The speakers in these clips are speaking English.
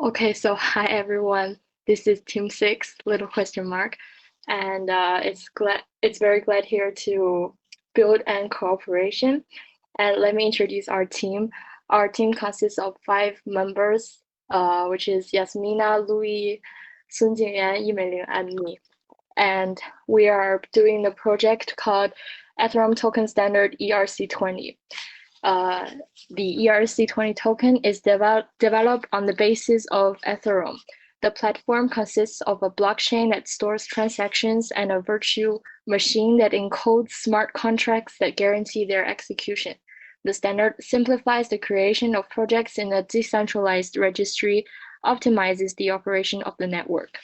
Okay, so hi everyone. This is Team Six, little question mark, and it's very glad here to build and cooperation. And let me introduce our team. Our team consists of 5 members, which is Yasmina, Louis, Sun Jingyuan, Yimeilin, and me. And we are doing the project called Ethereum Token Standard ERC20. Uh, the ERC20 token is developed on the basis of Ethereum. The platform consists of a blockchain that stores transactions and a virtual machine that encodes smart contracts that guarantee their execution. The standard simplifies the creation of projects in a decentralized registry, optimizes the operation of the network.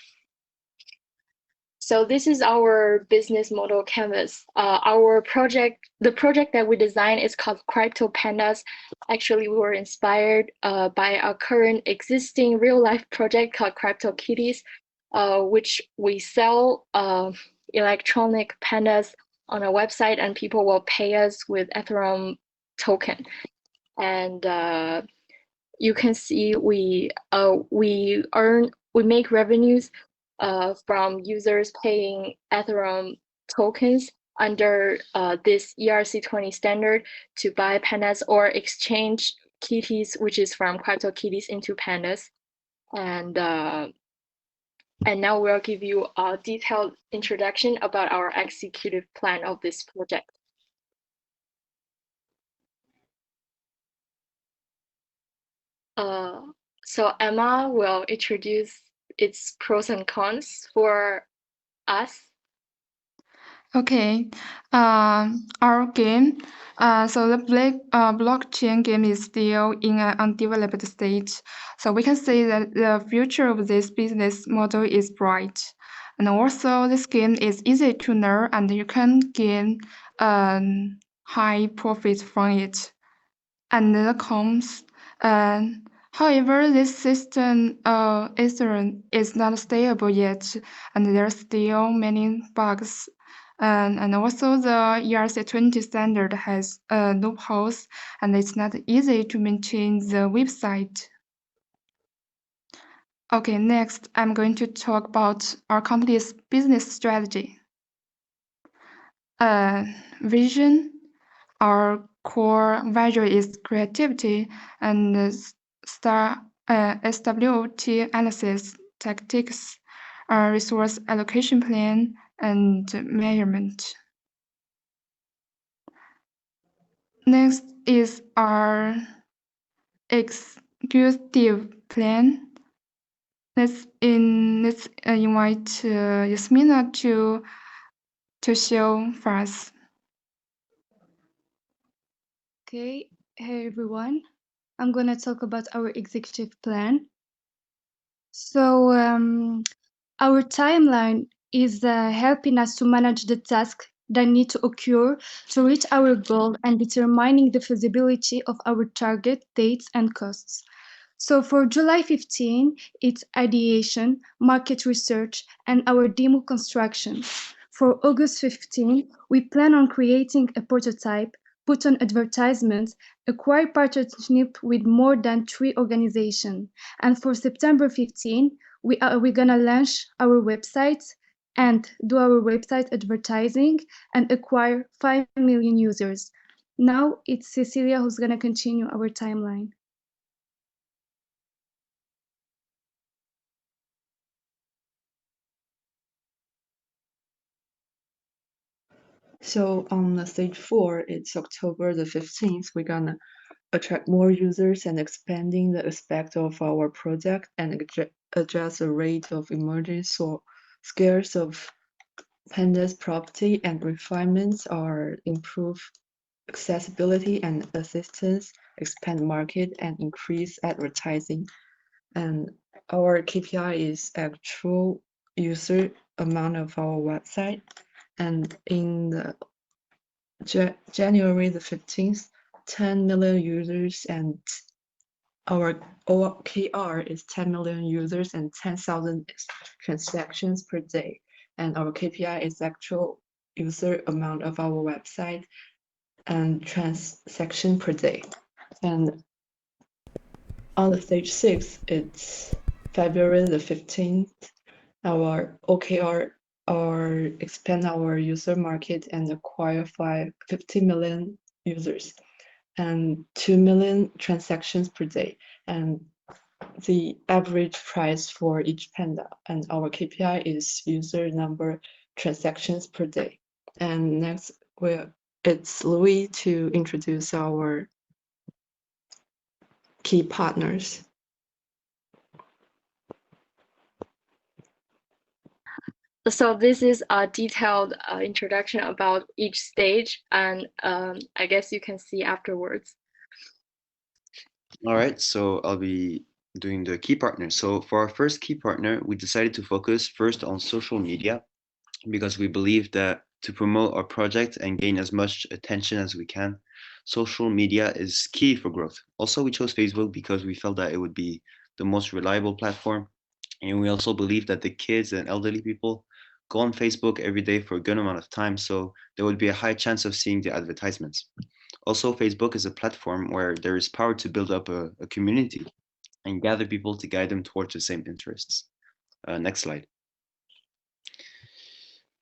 So this is our business model canvas. The project that we designed is called Crypto Pandas. Actually, we were inspired by a current existing real life project called Crypto Kitties, which we sell electronic pandas on a website, and people will pay us with Ethereum token. And you can see we make revenues from users paying Ethereum tokens under this ERC20 standard to buy pandas or exchange kitties, which is from Crypto Kitties, into pandas. And now we'll give you a detailed introduction about our executive plan of this project. So Emma will introduce its pros and cons for us. Okay, our game. So the blockchain game is still in an undeveloped stage. So we can say that the future of this business model is bright. And also this game is easy to learn and you can gain high profits from it. And the cons, however, this system is not stable yet, and there are still many bugs. And also the ERC20 standard has loopholes, and it's not easy to maintain the website. Okay, next I'm going to talk about our company's business strategy. Vision. Our core value is creativity and SWOT analysis, tactics, resource allocation plan, and measurement. Next is our executive plan. Let's invite Yasmina to show for us. Okay, hey everyone. I'm gonna talk about our executive plan. So our timeline is helping us to manage the tasks that need to occur to reach our goal and determining the feasibility of our target dates and costs. So for July 15, it's ideation, market research, and our demo construction. For August 15, we plan on creating a prototype, put on advertisements, acquire partnership with more than 3 organizations. And for September 15, we're gonna launch our website and do our website advertising and acquire 5 million users. Now it's Cecilia who's gonna continue our timeline. So on the stage 4, it's October the 15th. We're gonna attract more users and expanding the aspect of our project and adjust the rate of emergence or scarce of pandas property and refinements are improve accessibility and assistance, expand market and increase advertising. And our KPI is actual user amount of our website. And in the January the 15th, 10 million users and our OKR is 10 million users and 10,000 transactions per day. And our KPI is actual user amount of our website and transaction per day. And on the stage 6, it's February the 15th, our OKR expand our user market and acquire 50 million users and 2 million transactions per day. And the average price for each panda, and our KPI is user number transactions per day. And next, it's Louis to introduce our key partners. So this is a detailed introduction about each stage, and I guess you can see afterwards. All right, so I'll be doing the key partners. So for our first key partner, we decided to focus first on social media because we believe that to promote our project and gain as much attention as we can, social media is key for growth. Also, we chose Facebook because we felt that it would be the most reliable platform. And we also believe that the kids and elderly people go on Facebook every day for a good amount of time, so there would be a high chance of seeing the advertisements. Also, Facebook is a platform where there is power to build up a community and gather people to guide them towards the same interests. Next slide.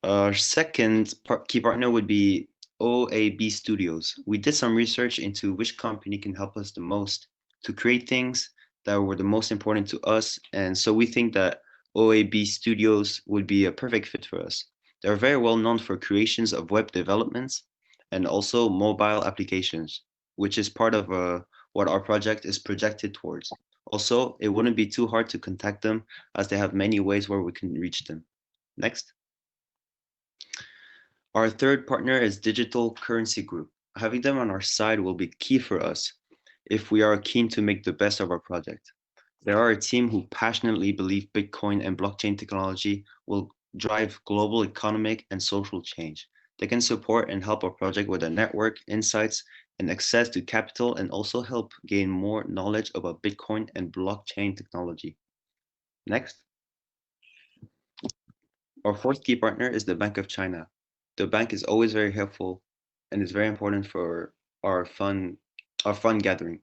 Our second key partner would be OAB Studios. We did some research into which company can help us the most to create things that were the most important to us. And so we think that OAB Studios would be a perfect fit for us. They're very well known for creations of web developments and also mobile applications, which is part of what our project is projected towards. Also, it wouldn't be too hard to contact them as they have many ways where we can reach them. Next. Our third partner is Digital Currency Group. Having them on our side will be key for us if we are keen to make the best of our project. They are a team who passionately believe Bitcoin and blockchain technology will drive global economic and social change. They can support and help our project with a network, insights, and access to capital, and also help gain more knowledge about Bitcoin and blockchain technology. Next. Our fourth key partner is the Bank of China. The bank is always very helpful and is very important for our fund gathering.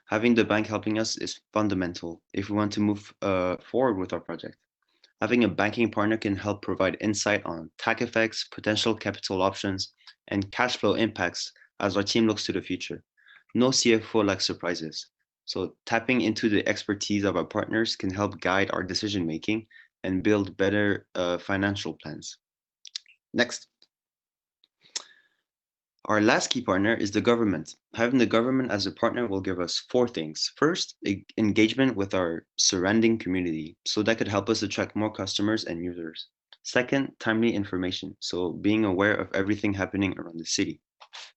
Having the bank helping us is fundamental if we want to move forward with our project. Having a banking partner can help provide insight on tax effects, potential capital options, and cash flow impacts as our team looks to the future. No CFO likes surprises. So tapping into the expertise of our partners can help guide our decision making and build better financial plans. Next. Our last key partner is the government. Having the government as a partner will give us four things. First, engagement with our surrounding community, so that could help us attract more customers and users. Second, timely information, so being aware of everything happening around the city.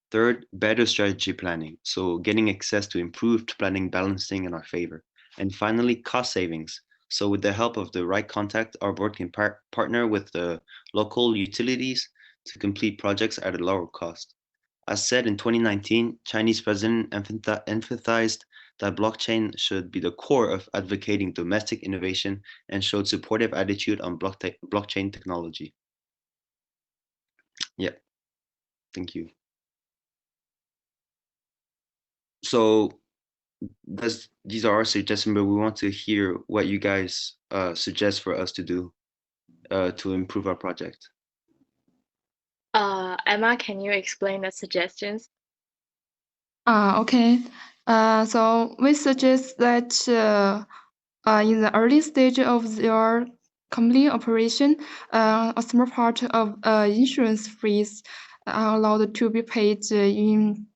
Third, better strategy planning, so getting access to improved planning balancing in our favor. And finally, cost savings. So with the help of the right contact, our board can partner with the local utilities to complete projects at a lower cost. As said in 2019, Chinese president emphasized that blockchain should be the core of advocating domestic innovation and showed supportive attitude on blockchain technology. Yeah, thank you. So these are our suggestions, but we want to hear what you guys suggest for us to do to improve our project. Emma, can you explain the suggestions? Okay. So we suggest that in the early stage of your company operation, a small part of insurance fees are allowed to be paid in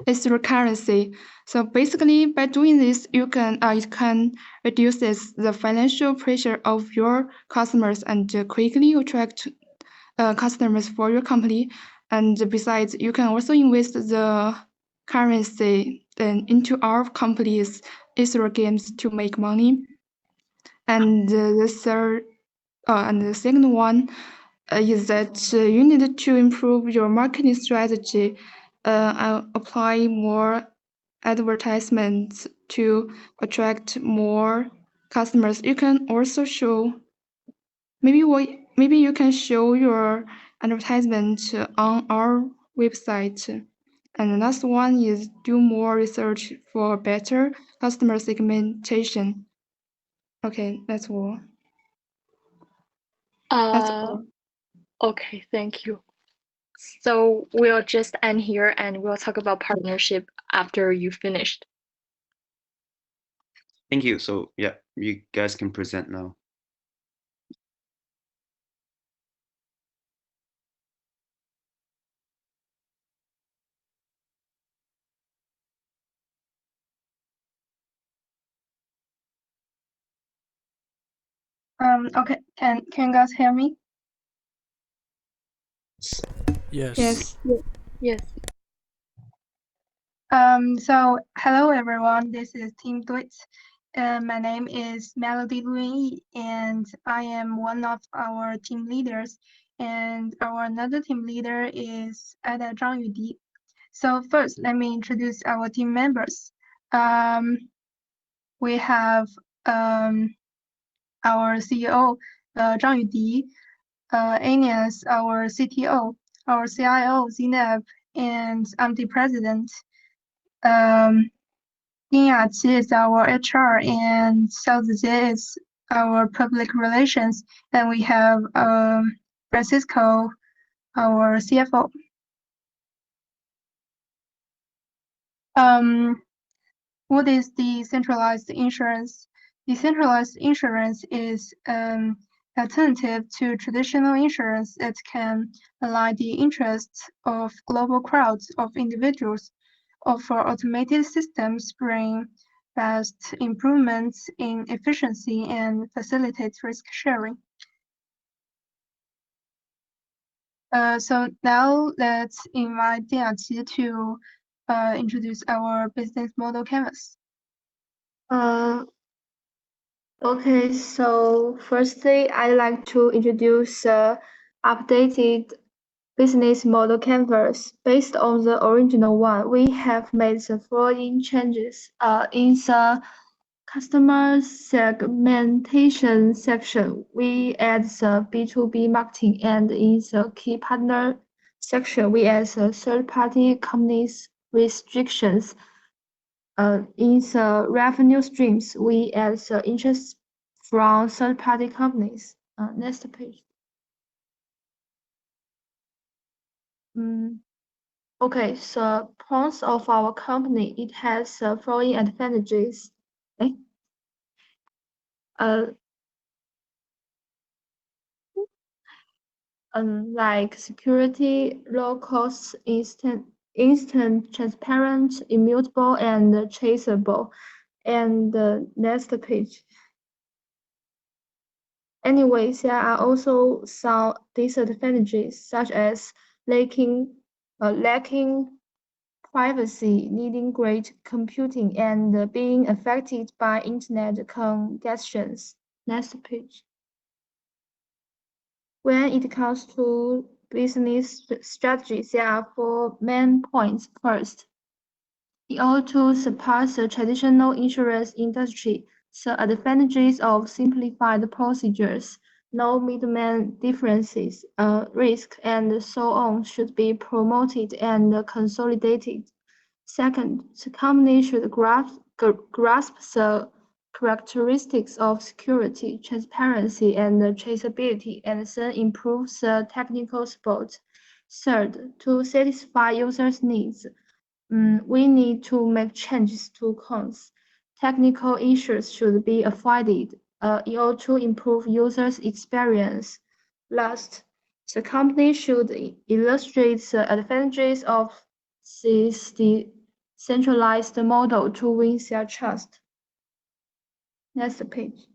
Ethereum currency. So basically, by doing this, it can reduces the financial pressure of your customers and quickly attract customers for your company. And besides, you can also invest the currency into our company's Ethereum games to make money. And the second one is that you need to improve your marketing strategy, and apply more advertisements to attract more customers. You can also show maybe you can show your advertisement on our website. And the last one is do more research for better customer segmentation. Okay, that's all. That's all. Okay, thank you. So we'll just end here and we'll talk about partnership after you finished. Thank you. So yeah, you guys can present now. Okay. Can you guys hear me? Yes. Yes. Yes. So hello everyone, this is Team Duet. My name is Melody Luyi, and I am one of our team leaders. And our another team leader is Ada Zhang Yudi. So first, let me introduce our team members. We have our CEO, Zhang Yudi, Anias, our CTO, our CIO, Zineb, and I'm the president. Ding Yaqi is our HR, and Xiao Zijie is our public relations, and we have Francisco, our CFO. What is decentralized insurance? Decentralized insurance is an alternative to traditional insurance that can align the interests of global crowds of individuals, offer automated systems, bring fast improvements in efficiency, and facilitate risk sharing. So now let's invite Diaqi to introduce our business model canvas. Okay, so firstly, I'd like to introduce updated business model canvas. Based on the original one, we have made the following changes. In the customer segmentation section, we add the B2B marketing, and in the key partner section, we add the third-party companies restrictions. In the revenue streams, we add the interest from third-party companies. Next page. Okay, the pros of our company, it has the following advantages. Like security, low cost, instant, transparent, immutable, and traceable. And next page. Anyways, there are also some disadvantages, such as lacking privacy, needing great computing, and being affected by internet congestions. Next page. When it comes to business strategies, there are four main points. First, in order to surpass the traditional insurance industry, the advantages of simplified procedures, no middleman differences, risk, and so on should be promoted and consolidated. Second, the company should grasp the characteristics of security, transparency, and traceability, and then improve the technical support. Third, to satisfy users' needs, we need to make changes to cons. Technical issues should be avoided in order to improve users' experience. Last, the company should illustrate the advantages of this decentralized model to win their trust. Next page.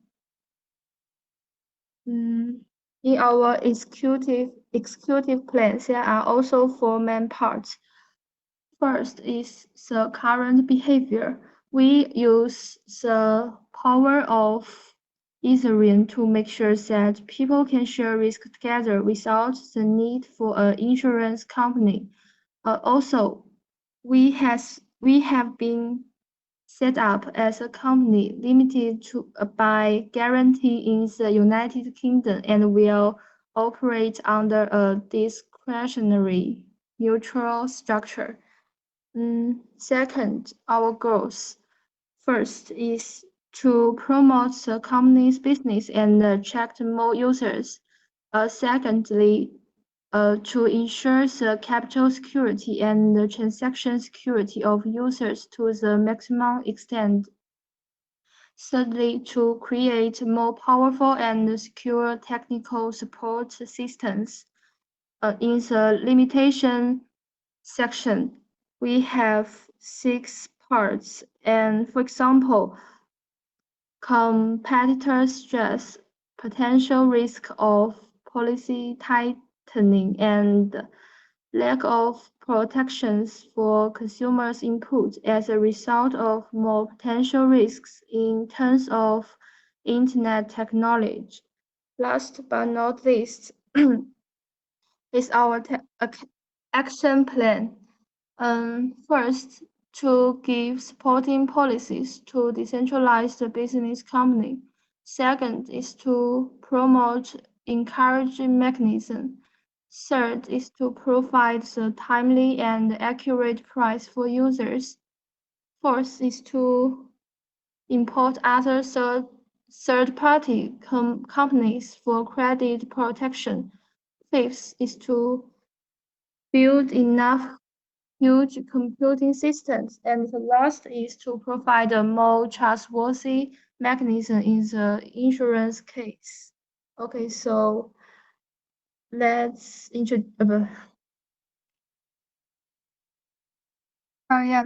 In our executive plan, there are also four main parts. First is the current behavior. We use the power of Ethereum to make sure that people can share risk together without the need for an insurance company. Also, we have been set up as a company limited to by guarantee in the United Kingdom and will operate under a discretionary mutual structure. Second, our goals. First is to promote the company's business and attract more users. Secondly, to ensure the capital security and the transaction security of users to the maximum extent. Thirdly, to create more powerful and secure technical support systems. In the limitation section, we have 6 parts, and for example, competitor stress, potential risk of policy tightening, and lack of protections for consumers' input as a result of more potential risks in terms of Internet technology. Last but not least is our action plan. First, to give supporting policies to decentralized business company. Second is to promote encouraging mechanism. Third is to provide the timely and accurate price for users. Fourth is to import other third-party companies for credit protection. Fifth is to build enough huge computing systems, and the last is to provide a more trustworthy mechanism in the insurance case. Okay, so let's introduce. Yeah.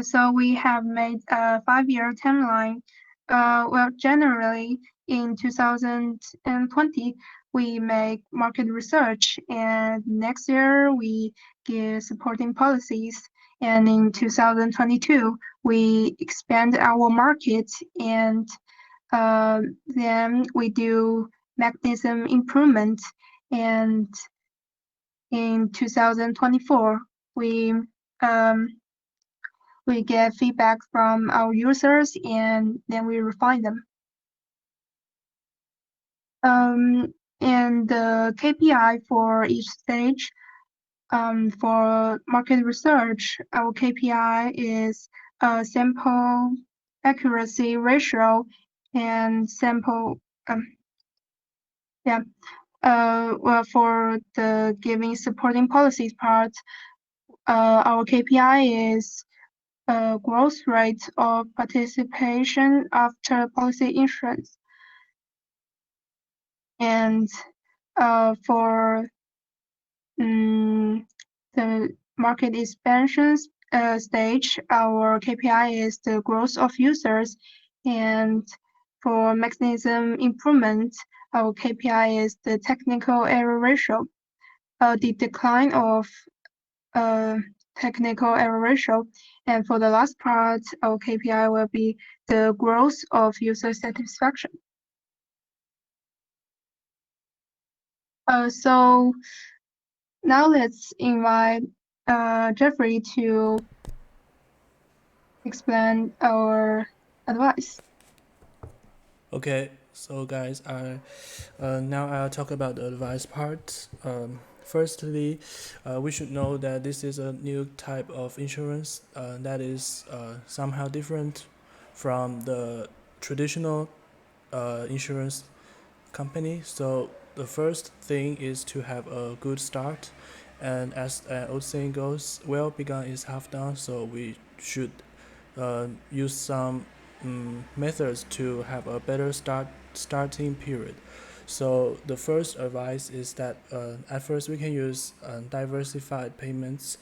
So we have made a 5-year timeline. Well, generally in 2020, we make market research, and next year we give supporting policies. And in 2022, we expand our market, and then we do mechanism improvement. And in 2024, we get feedback from our users, and then we refine them. And the KPI for each stage, for market research, our KPI is sample accuracy ratio and sample, well, for the giving supporting policies part, our KPI is growth rate of participation after policy issuance. And for the market expansion stage, our KPI is the growth of users. And for mechanism improvement, our KPI is the technical error ratio. The decline of technical error ratio. And for the last part, our KPI will be the growth of user satisfaction. So now let's invite Jeffrey to explain our advice. Okay, so guys, now I'll talk about the advice part. Firstly, we should know that this is a new type of insurance that is somehow different from the traditional insurance company. So the first thing is to have a good start, and as an old saying goes, well begun is half done. So we should use some methods to have a better starting period. So the first advice is that at first we can use diversified payments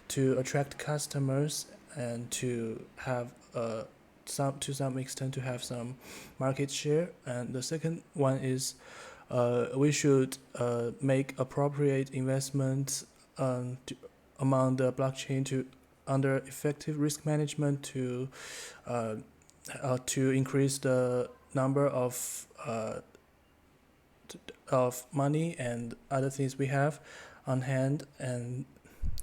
to attract customers and to have to some extent to have some market share. And the second one is we should make appropriate investments among the blockchain to under effective risk management to increase the number of money and other things we have on hand. And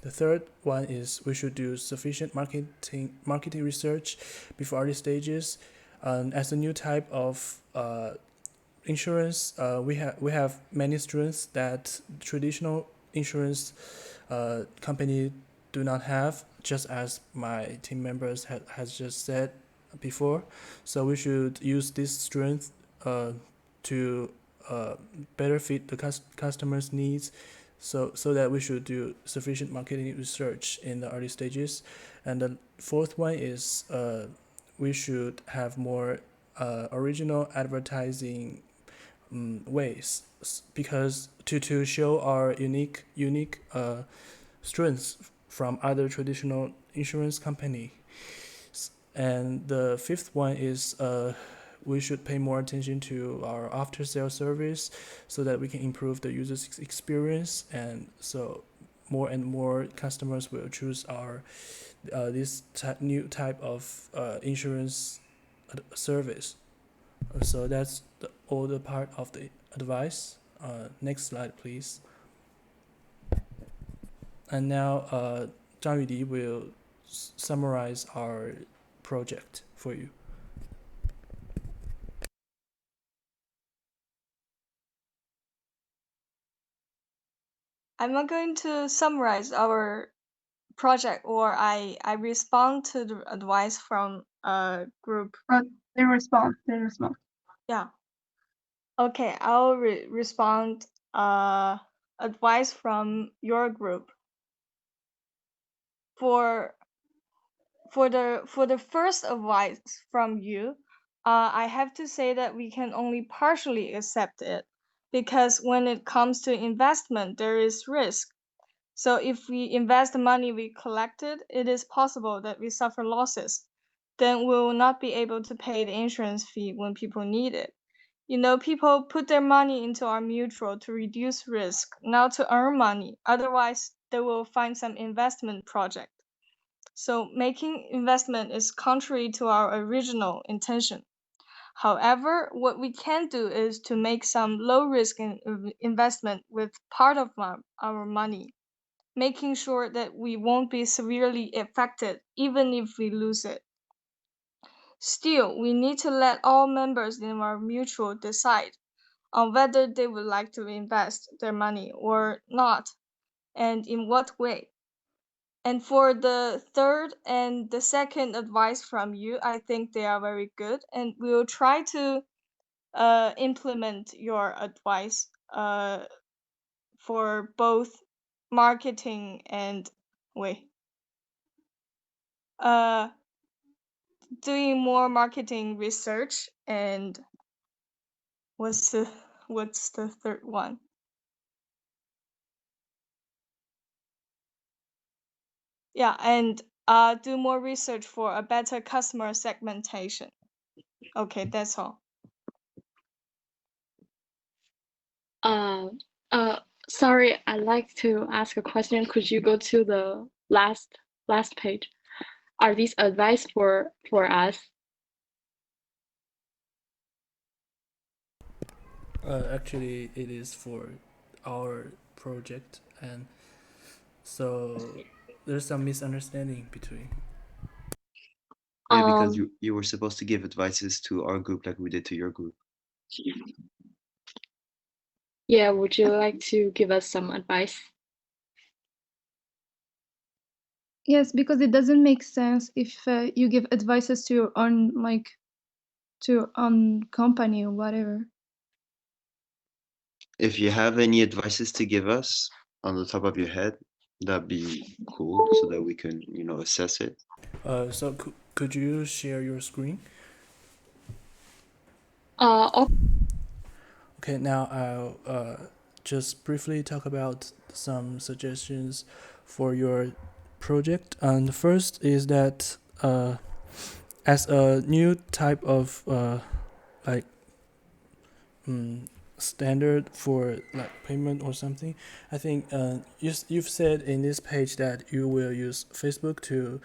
the third one is we should do sufficient marketing research before early stages. As a new type of insurance, we have many strengths that traditional insurance company do not have. Just as my team members has just said, before, so we should use this strength to better fit the customers' needs. So that we should do sufficient marketing research in the early stages. And the fourth one is we should have more original advertising ways, because to show our unique strengths from other traditional insurance company. And the fifth one is we should pay more attention to our after sale service, so that we can improve the user's experience, and so more and more customers will choose our this new type of insurance service. So that's all the part of the advice. Next slide, please. And now Zhang Yudi will summarize our project for you. I'm not going to summarize our project, or I respond to the advice from a group. They respond. Yeah. Okay, I'll respond advice from your group. For the first advice from you, I have to say that we can only partially accept it, because when it comes to investment, there is risk. So if we invest the money we collected, it is possible that we suffer losses. Then we will not be able to pay the insurance fee when people need it. People put their money into our mutual to reduce risk, not to earn money. Otherwise, they will find some investment project. So making investment is contrary to our original intention. However, what we can do is to make some low risk investment with part of our money, making sure that we won't be severely affected even if we lose it. Still, we need to let all members in our mutual decide on whether they would like to invest their money or not, and in what way. And for the third and the second advice from you, I think they are very good, and we will try to implement your advice for both marketing and doing more marketing research, and what's the third one? Yeah, and do more research for a better customer segmentation. Okay, that's all. Sorry, I'd like to ask a question. Could you go to the last page? Are these advice for us? Actually, it is for our project, and so there's some misunderstanding between. Yeah, because you were supposed to give advices to our group like we did to your group. Yeah, would you like to give us some advice? Yes, because it doesn't make sense if you give advices to your own to your own company or whatever. If you have any advices to give us on the top of your head, that'd be cool, so that we can, assess it. So could you share your screen? Okay, now I'll just briefly talk about some suggestions for your project. And the first is that as a new type of standard for like payment or something, I think you've said in this page that you will use Facebook to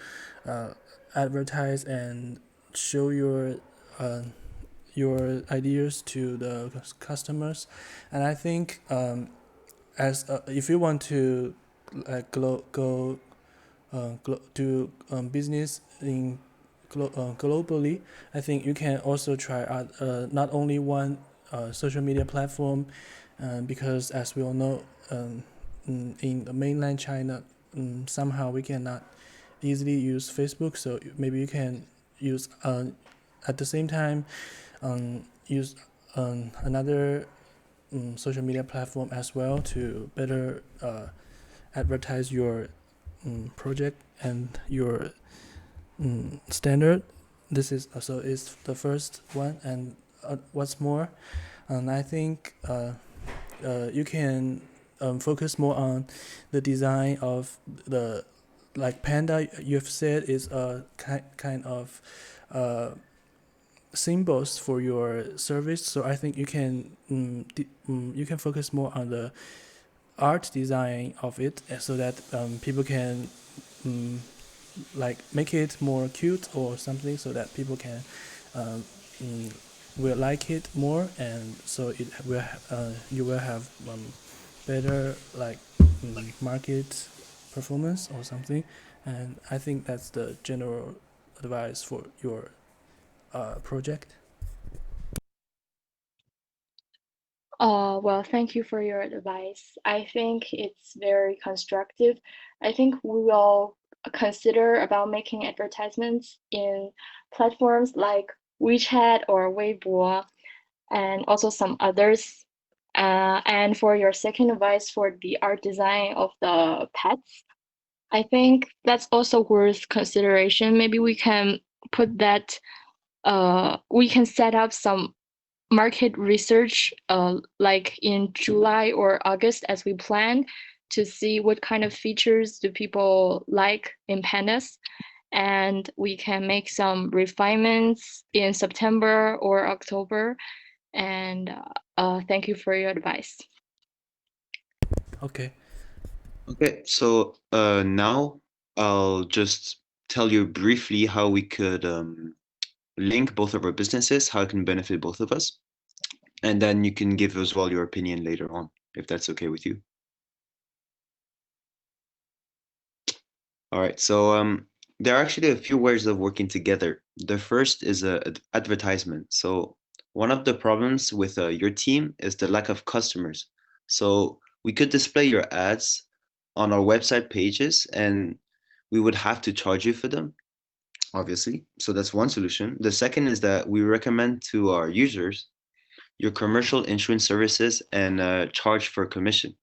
advertise and show your ideas to the customers. And I think if you want to like do business in globally, I think you can also try out not only one social media platform, because as we all know, in the mainland China, somehow we cannot easily use Facebook. So maybe you can use at the same time use another social media platform as well to better advertise your project and your standard. This is also is the first one, and what's more, I think you can focus more on the design of the like panda you've said is a kind of symbols for your service. So I think you can you can focus more on the art design of it, so that people can like make it more cute or something, so that people can um, mm, will like it more, and so it will you will have better like market performance or something. And I think that's the general advice for your project. Well, thank you for your advice. I think it's very constructive. I think we will consider about making advertisements in platforms like WeChat or Weibo, and also some others. And for your second advice for the art design of the pets, I think that's also worth consideration. Maybe we can put that, we can set up some market research like in July or August as we planned, to see what kind of features do people like in pandas, and we can make some refinements in September or October. And thank you for your advice. Okay. Okay, so now I'll just tell you briefly how we could link both of our businesses, how it can benefit both of us, and then you can give as well your opinion later on, if that's okay with you. All right, so there are actually a few ways of working together. The first is advertisement. So one of the problems with your team is the lack of customers. So we could display your ads on our website pages, and we would have to charge you for them, obviously. So that's one solution. The second is that we recommend to our users your commercial insurance services and charge for commission.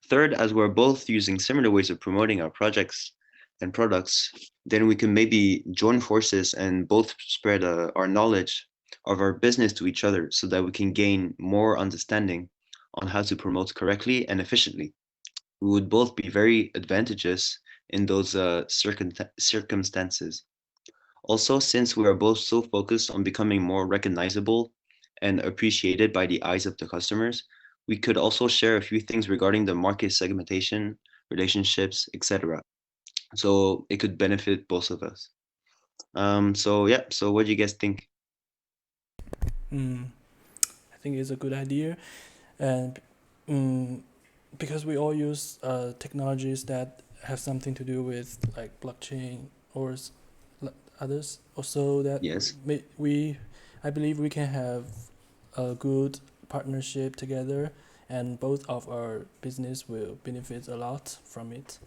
Third, as we're both using similar ways of promoting our projects and products, then we can maybe join forces and both spread our knowledge of our business to each other, so that we can gain more understanding on how to promote correctly and efficiently. We would both be very advantageous in those circumstances. Also, since we are both so focused on becoming more recognizable and appreciated by the eyes of the customers, we could also share a few things regarding the market segmentation, relationships, etc. So it could benefit both of us. So yeah, so what do you guys think? I think it's a good idea, and because we all use technologies that have something to do with like blockchain or others, also that Yes. I believe we can have a good partnership together, and both of our business will benefit a lot from it.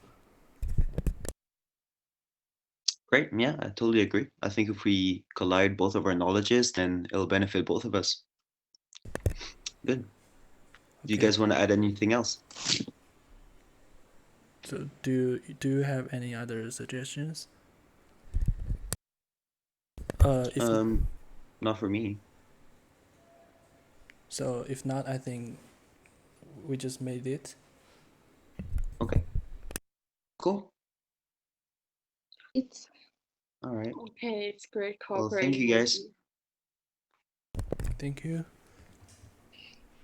Great. Yeah, I totally agree. I think if we collide both of our knowledges, then it'll benefit both of us. Good. Do you Okay. guys want to add anything else? So do you have any other suggestions? If Not for me. so, if not, I think we just made it. Okay. Cool. It's All right. okay. It's great Well, thank you cooperating with guys. you. Thank you.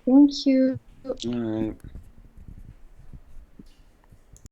Thank you. All right.